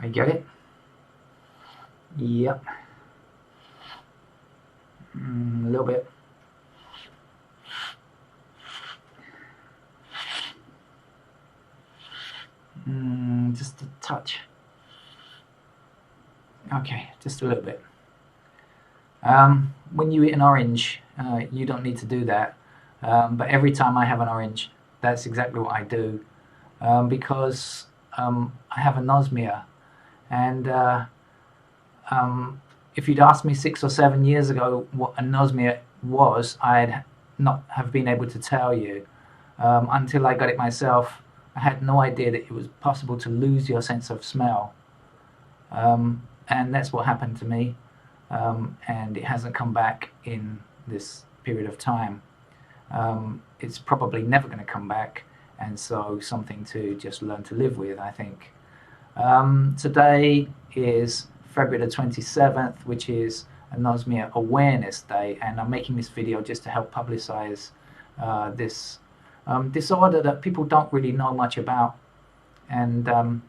I get it. Yep. A little bit. Just a touch. Okay, just a little bit. When you eat an orange, you don't need to do that. But every time I have an orange, that's exactly what I do. Because I have anosmia. And if you'd asked me 6 or 7 years ago what anosmia was, I'd not have been able to tell you. Until I got it myself, I had no idea that it was possible to lose your sense of smell. And that's what happened to me. And it hasn't come back in this period of time. It's probably never going to come back, and so something to just learn to live with, I think. Today is February the 27th, which is Anosmia Awareness Day, and I'm making this video just to help publicize this disorder that people don't really know much about, and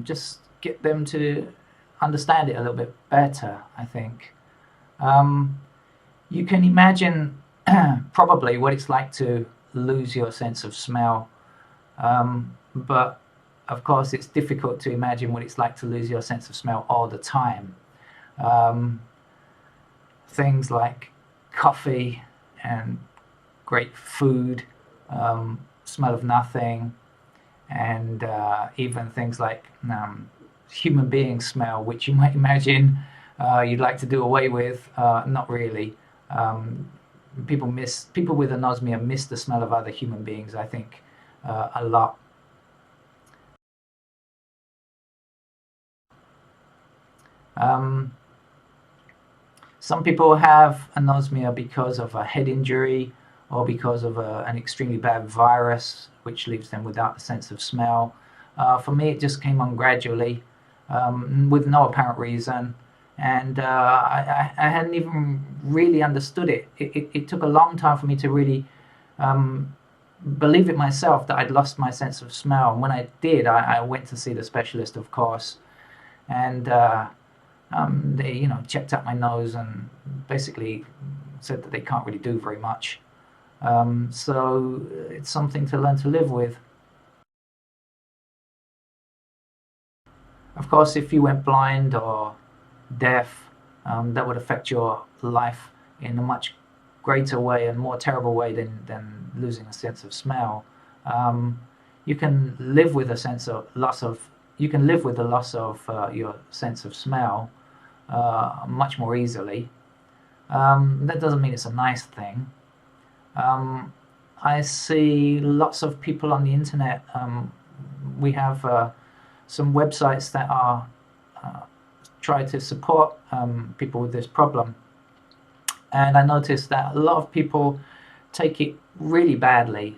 just get them to understand it a little bit better, I think. You can imagine probably what it's like to lose your sense of smell, but of course it's difficult to imagine what it's like to lose your sense of smell all the time. Things like coffee and great food, smell of nothing, and even things like human being smell, which you might imagine you'd like to do away with. Not really. People with anosmia miss the smell of other human beings, I think, a lot. Some people have anosmia because of a head injury or because of an extremely bad virus, which leaves them without a sense of smell. For me, it just came on gradually, with no apparent reason, and I hadn't even really understood it. It took a long time for me to really believe it myself that I'd lost my sense of smell. And when I did, I went to see the specialist, of course, and they checked out my nose and basically said that they can't really do very much. So it's something to learn to live with. Of course, if you went blind or deaf, that would affect your life in a much greater way and more terrible way than losing a sense of smell. You can live with a sense of loss of. You can live with the loss of your sense of smell much more easily. That doesn't mean it's a nice thing. I see lots of people on the internet. We have some websites that are try to support people with this problem, and I noticed that a lot of people take it really badly.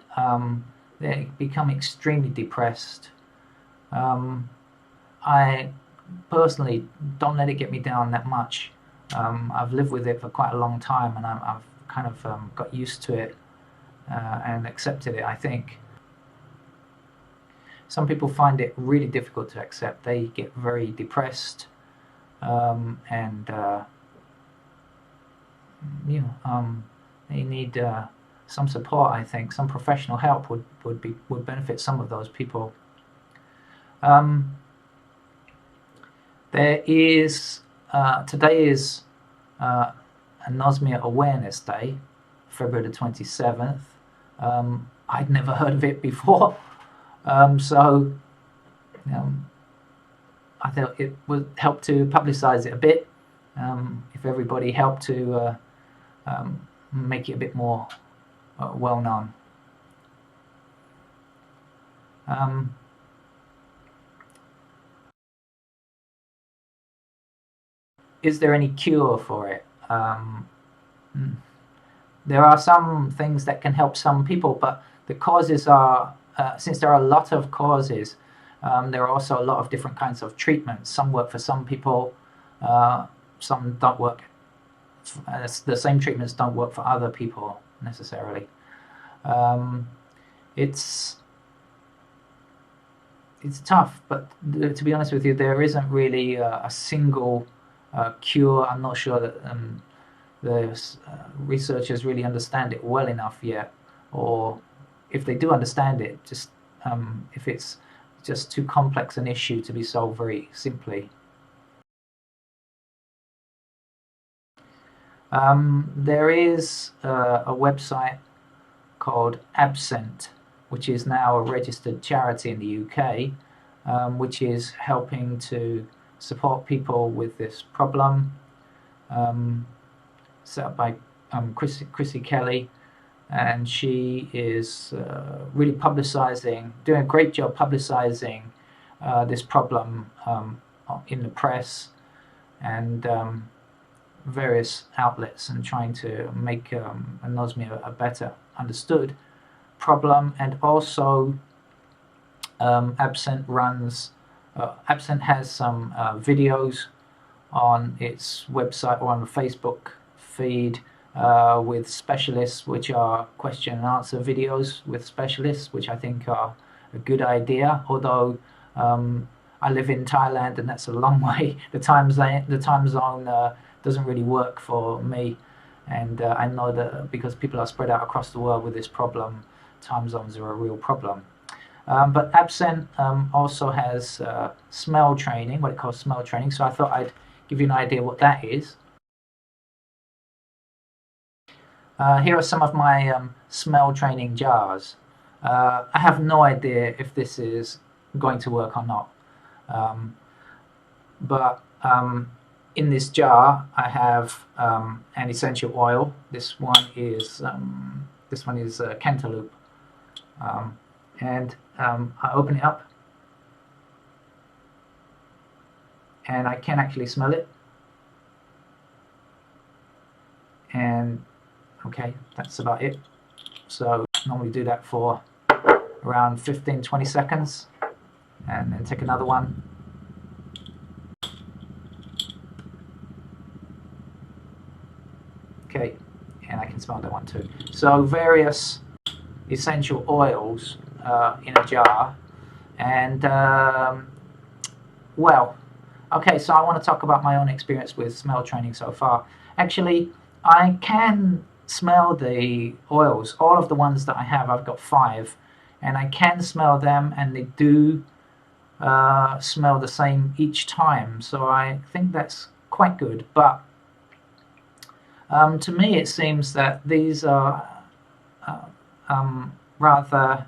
They become extremely depressed. I personally don't let it get me down that much. I've lived with it for quite a long time, and I've kind of got used to it and accepted it, I think. Some people find it really difficult to accept. They get very depressed, and they need some support. I think some professional help would benefit some of those people. There is today is Anosmia Awareness Day, February the 27th. I'd never heard of it before. So I thought it would help to publicize it a bit, if everybody helped to make it a bit more well known. Is there any cure for it? There are some things that can help some people, but the causes are, since there are a lot of causes, there are also a lot of different kinds of treatments. Some work for some people, some don't work. The same treatments don't work for other people necessarily. It's it's tough, but to be honest with you, there isn't really a single cure. I'm not sure that the researchers really understand it well enough yet, or if they do understand it, just if it's just too complex an issue to be solved very simply. There is a website called Absent, which is now a registered charity in the UK, which is helping to support people with this problem, set up by Chrissy Kelly, and she is really doing a great job publicising this problem in the press and various outlets, and trying to make anosmia a better understood problem. And also Absent has some videos on its website or on the Facebook feed with specialists, which are question and answer videos with specialists, which I think are a good idea, although I live in Thailand and that's a long way. The time zone doesn't really work for me, and I know that because people are spread out across the world with this problem, time zones are a real problem. But Absent also has smell training, what it calls smell training, so I thought I'd give you an idea what that is. Here are some of my smell training jars. I have no idea if this is going to work or not, but in this jar I have an essential oil. This one is cantaloupe, and I open it up and I can actually smell it, and okay, that's about it. So normally do that for around 15-20 seconds and then take another one. Okay, and I can smell that one too. So various essential oils in a jar, and well, okay, so I want to talk about my own experience with smell training so far. Actually, I can smell the oils, all of the ones that I have. I've got 5, and I can smell them, and they do smell the same each time, so I think that's quite good. But to me it seems that these are rather,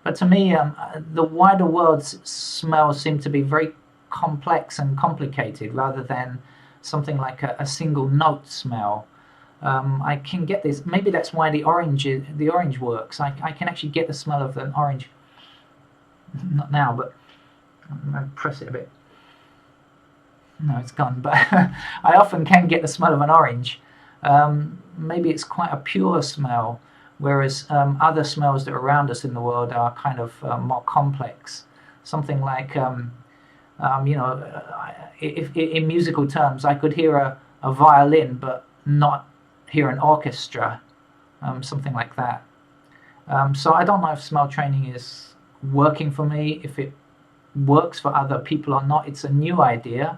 but to me the wider world's smells seem to be very complex and complicated rather than something like a single note smell. I can get this, maybe that's why the orange works. I can actually get the smell of an orange, not now, but I'm going to press it a bit. No, it's gone, but I often can get the smell of an orange. Maybe it's quite a pure smell, whereas other smells that are around us in the world are kind of more complex. Something like, if in musical terms, I could hear a violin but not hear an orchestra, something like that. So I don't know if smell training is working for me, if it works for other people or not. It's a new idea.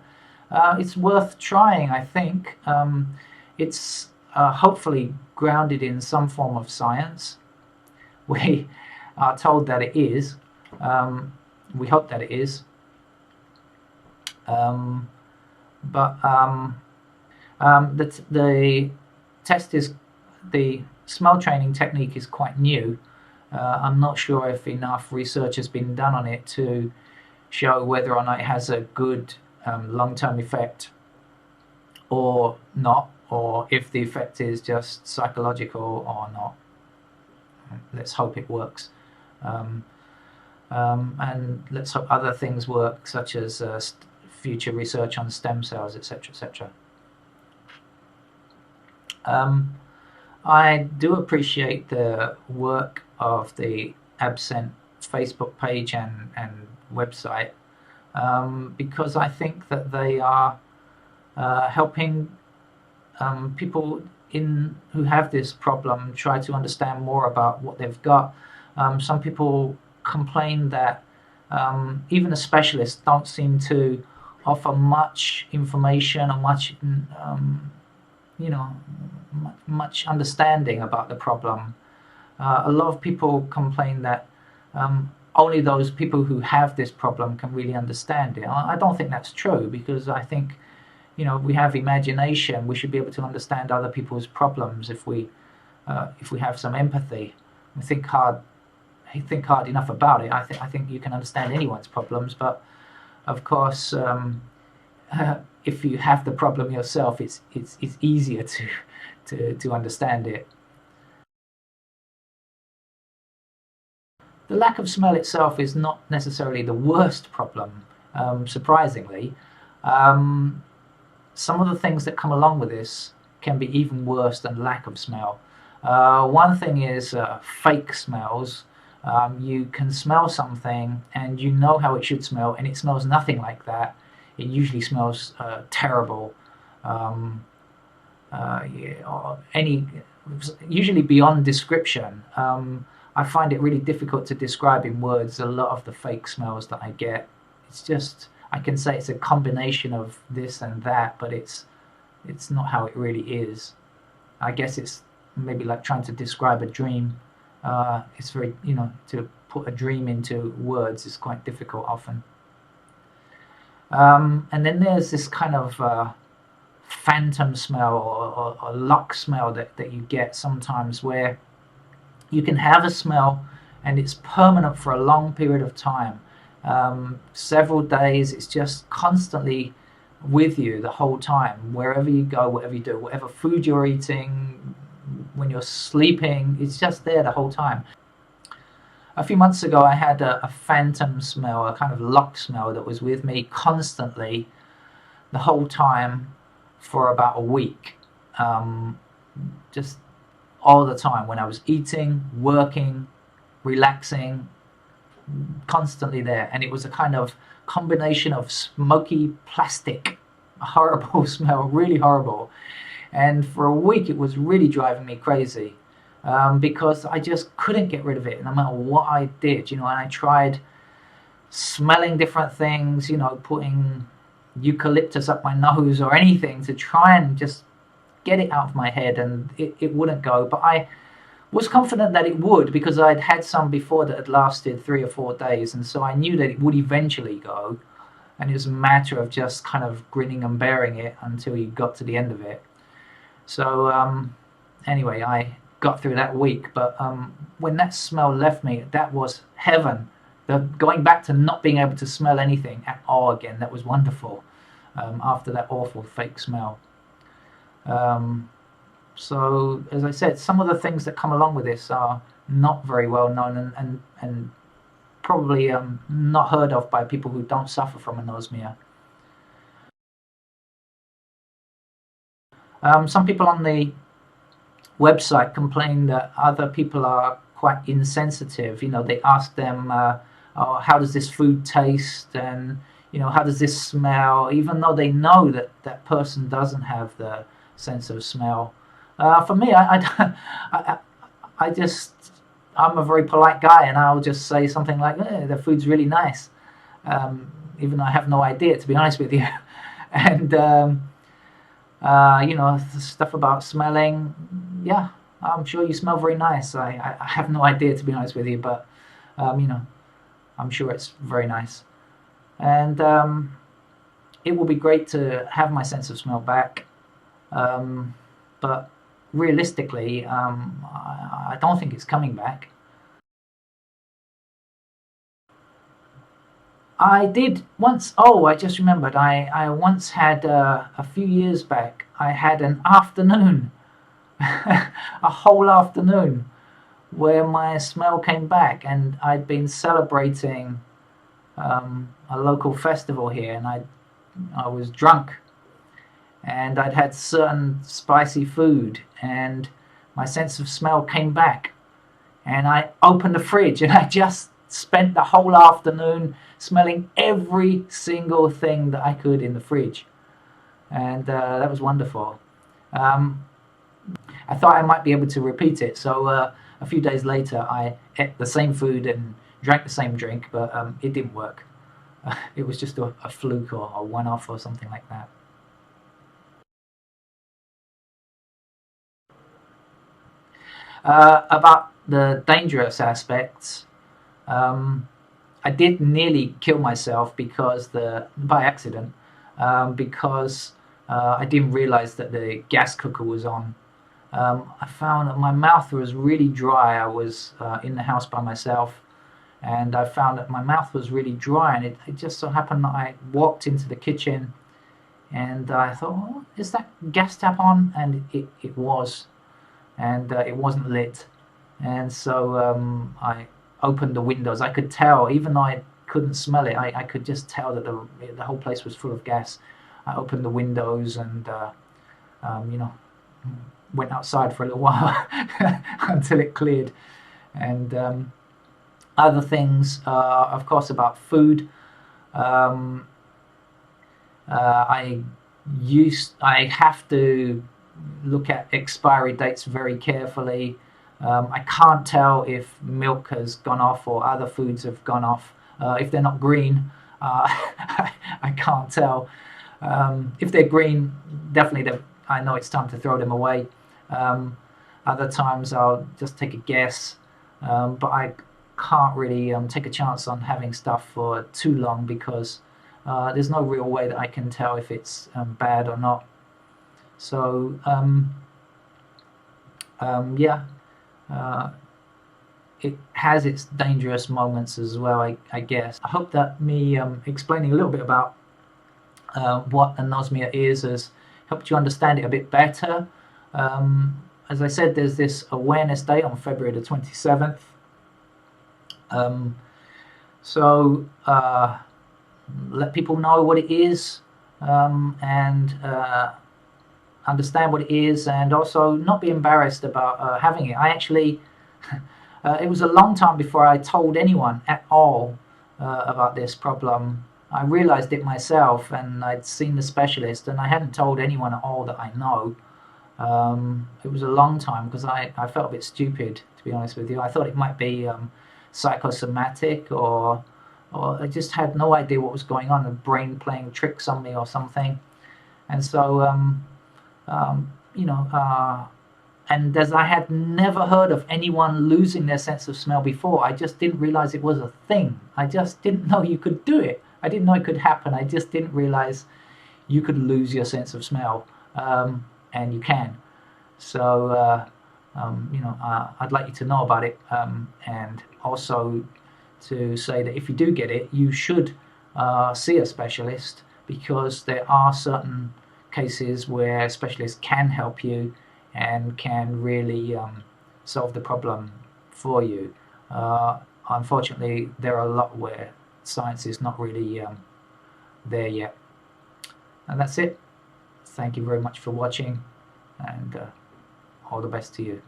It's worth trying, I think. It's hopefully grounded in some form of science. We are told that it is. We hope that it is. The test is, the smell training technique is quite new. I'm not sure if enough research has been done on it to show whether or not it has a good long-term effect or not, or if the effect is just psychological or not. Let's hope it works. And let's hope other things work, such as future research on stem cells, etc., etc. I do appreciate the work of the Absent Facebook page and website, because I think that they are helping people who have this problem try to understand more about what they've got. Some people complain that even the specialists don't seem to offer much information or much, you know, much understanding about the problem. A lot of people complain that only those people who have this problem can really understand it. I don't think that's true, because I think, we have imagination. We should be able to understand other people's problems if we have some empathy. We think hard enough about it. I think you can understand anyone's problems, but of course, if you have the problem yourself, it's easier to understand it. The lack of smell itself is not necessarily the worst problem, surprisingly. Some of the things that come along with this can be even worse than lack of smell. One thing is fake smells. You can smell something and you know how it should smell, and it smells nothing like that. It usually smells terrible. Usually beyond description. I find it really difficult to describe in words a lot of the fake smells that I get. It's just, I can say it's a combination of this and that, but it's not how it really is. I guess it's maybe like trying to describe a dream. It's very, to put a dream into words is quite difficult often. And then there's this kind of phantom smell or luck smell that you get sometimes, where you can have a smell and it's permanent for a long period of time, several days. It's just constantly with you the whole time, wherever you go, whatever you do, whatever food you're eating, when you're sleeping, it's just there the whole time. A few months ago I had a phantom smell, a kind of luck smell that was with me constantly the whole time for about a week. Just all the time, when I was eating, working, relaxing, constantly there. And it was a kind of combination of smoky plastic, a horrible smell, really horrible. And for a week it was really driving me crazy, because I just couldn't get rid of it no matter what I did, and I tried smelling different things, putting eucalyptus up my nose or anything to try and just get it out of my head, and it wouldn't go. But I was confident that it would, because I'd had some before that had lasted 3 or 4 days, and so I knew that it would eventually go, and it was a matter of just kind of grinning and bearing it until you got to the end of it. So anyway, I got through that week, but when that smell left me, that was heaven. Going back to not being able to smell anything at all again, that was wonderful, after that awful fake smell. So, as I said, some of the things that come along with this are not very well known, and probably not heard of by people who don't suffer from anosmia. Some people on the website complain that other people are quite insensitive. They ask them, how does this food taste, and how does this smell, even though they know that that person doesn't have the sense of smell. For me, I'm a very polite guy, and I'll just say something like, the food's really nice, even though I have no idea, to be honest with you. And the stuff about smelling, yeah, I'm sure you smell very nice. I have no idea, to be honest with you, but I'm sure it's very nice. And it will be great to have my sense of smell back, but realistically, I don't think it's coming back. I did once. Oh, I just remembered. I once had, a few years back, I had an afternoon, a whole afternoon, where my smell came back, and I'd been celebrating a local festival here, and I was drunk, and I'd had certain spicy food, and my sense of smell came back, and I opened the fridge, and I just spent the whole afternoon smelling every single thing that I could in the fridge, and that was wonderful. I thought I might be able to repeat it, so a few days later I ate the same food and drank the same drink, but it didn't work. It was just a fluke or a one-off or something like that. About the dangerous aspects, um, I did nearly kill myself by accident, because I didn't realize that the gas cooker was on. I found that my mouth was really dry. I was in the house by myself, and I found that my mouth was really dry, and it just so happened that I walked into the kitchen, and I thought, oh, is that gas tap on? And it was, and it wasn't lit. And so I opened the windows. I could tell, even though I couldn't smell it, I could just tell that the whole place was full of gas. I opened the windows and you know, went outside for a little while until it cleared. And other things, of course, about food. Um, I have to look at expiry dates very carefully. I can't tell if milk has gone off or other foods have gone off. If they're not green, I can't tell. If they're green, definitely I know it's time to throw them away. Other times I'll just take a guess, but I can't really take a chance on having stuff for too long because there's no real way that I can tell if it's bad or not. So yeah, it has its dangerous moments as well, I guess. I hope that me explaining a little bit about what anosmia is has helped you understand it a bit better. As I said, there's this awareness day on February the 27th. So let people know what it is, and understand what it is, and also not be embarrassed about having it. I actually, it was a long time before I told anyone at all about this problem. I realized it myself, and I'd seen the specialist, and I hadn't told anyone at all that I know. It was a long time because I felt a bit stupid, to be honest with you. I thought it might be psychosomatic, or I just had no idea what was going on, the brain playing tricks on me or something. And so you know, and as I had never heard of anyone losing their sense of smell before, I just didn't realize it was a thing. I just didn't know you could do it. I didn't know it could happen. I just didn't realize you could lose your sense of smell, and you can. So you know, I'd like you to know about it, and also to say that if you do get it, you should see a specialist, because there are certain cases where specialists can help you and can really solve the problem for you. Unfortunately, there are a lot where science is not really there yet. And that's it. Thank you very much for watching, and all the best to you.